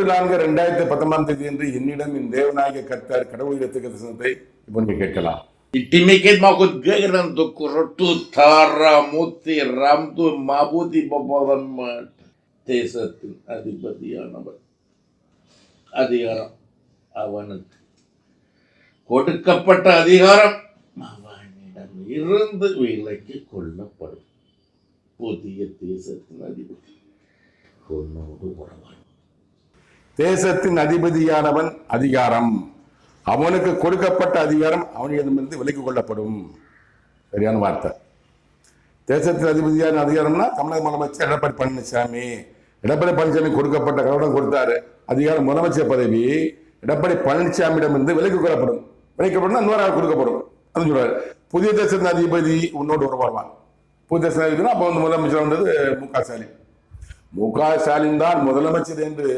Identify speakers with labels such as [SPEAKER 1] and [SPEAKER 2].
[SPEAKER 1] 3/4/2019 என்று என்னிடம் என் தேவநாயக கர்த்தர் கடவுள் இடத்துக்கு தரிசனத்தை இப்போ நீங்க கேட்கலாம்.
[SPEAKER 2] Itimikit mo ako gagawin to kurotu tara muti ramtu mabuti babalan mat tesatin adibadiyanawat அதிகாரம் அவனுக்கு கொடுக்கப்பட்ட அதிகாரம் அவனிடம் இருந்து விலக்கி கொள்ளப்படும். புதிய தேசத்தின் அதிபதி உன்னோடு உறவான்.
[SPEAKER 1] தேசத்தின் அதிபதியானவன் அதிகாரம் அவனுக்கு கொடுக்கப்பட்ட அதிகாரம் அவனிடமிருந்து விலக்கிக் கொள்ளப்படும். சரியான வார்த்தை. தேசத்தின் அதிபதியான அதிகாரம்னா தமிழக முதலமைச்சர் எடப்பாடி பழனிசாமி. எடப்பாடி பழனிசாமி கொடுக்கப்பட்ட கவனம் கொடுத்தாரு அதிகாரம். முதலமைச்சர் பதவி எடப்பாடி பழனிசாமியிடமிருந்து விலக்கிக் கொள்ளப்படும். விலக்கப்படும் இன்னொரு ஆள் கொடுக்கப்படும். அது சொல்றாரு. புதிய தேசத்தின் அதிபதி உன்னோடு உறவாடுவான். புதிய தேசத்தின் அதிபதினா அப்போ வந்து முதலமைச்சர் வந்தது மு க ஸ்டாலின். மு க ஸ்டாலின் தான் முதலமைச்சர் என்று